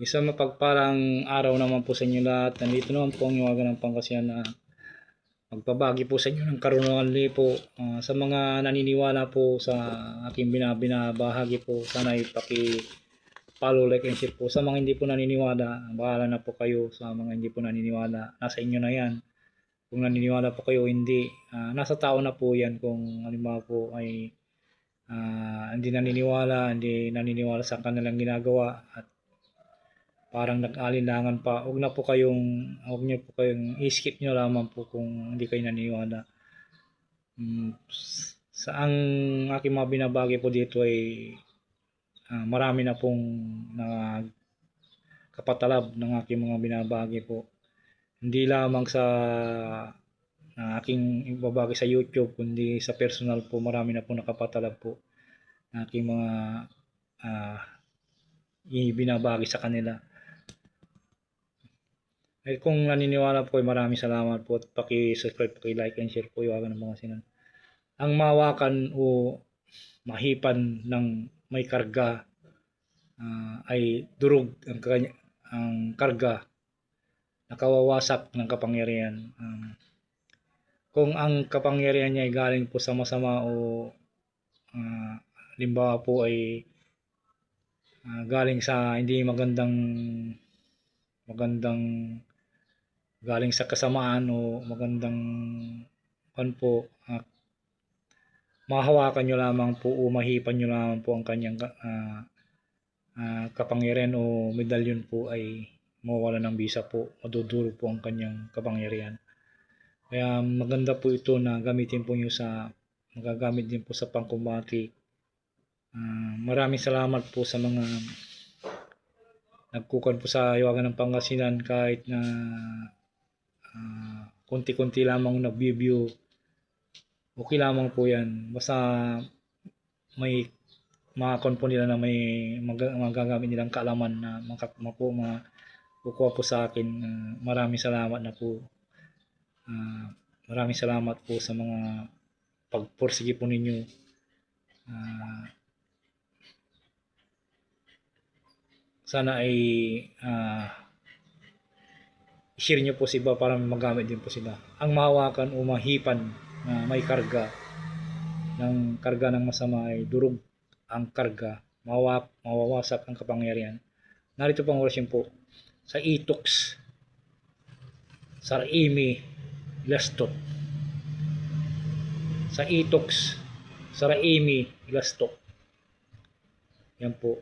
Isang mapagpalang araw naman po sa inyo lahat. Nandito naman po ang Iwagan ng Pangasinan na magpabagi po sa inyo ng karunungan po. Sa mga naniniwala po sa aking binabahagi po, sana follow, like, and share po. Sa mga hindi po naniniwala, bahala na po kayo. Sa mga hindi po naniniwala, nasa inyo na yan. Kung naniniwala po kayo, hindi. Nasa tao na po yan kung halimbawa po ay hindi naniniwala sa kanilang ginagawa at parang nag-alinlangan pa, huwag niyo po kayong i-skip nyo lamang po kung hindi kayo naniniwala. Sa ang aking mga binabagi po dito ay marami na pong kapatalab ng aking mga binabagi po. Hindi lamang sa aking ibabagi sa YouTube, kundi sa personal po, marami na pong nakapatalab po ng aking mga ibinabagi sa kanila. Ay kung naniniwala po, maraming salamat po at paki-subscribe, paki-like and share po Iwagan ng Pangasinan. Ang mawakan o mahipan ng may karga ay durog ang karga, nakawawasak ng kapangyarihan. Kung ang kapangyarihan niya ay galing po sa masama o limbawa po ay galing sa hindi magandang galing sa kasamaan o magandang po, mahawakan nyo lamang po o mahipan nyo lamang po ang kanyang kapangyarihan o medalyon po ay mawawala ng bisa po, madudurog po ang kanyang kapangyarihan. Kaya maganda po ito na gamitin po nyo magagamit din po sa pangkumbati. Maraming salamat po sa mga nagkukan po sa Iwagan ng Pangasinan, kahit na konti-konti lamang nag-view, okay lamang po yan, basta may makakon po nila na may magagamit nilang kaalaman na makukuha po sa akin. Maraming salamat na po. Maraming salamat po sa mga pagpursige po ninyo. Sana ay share nyo po sa iba para magamit din po sila. Ang mahawakan o mahipan na may karga ng masama ay durog ang karga, mawawasak ang kapangyarihan. Narito pang orasyon po. Sa itox, sarimi, lastot. Sa itox, sarimi, lastot. Yan po.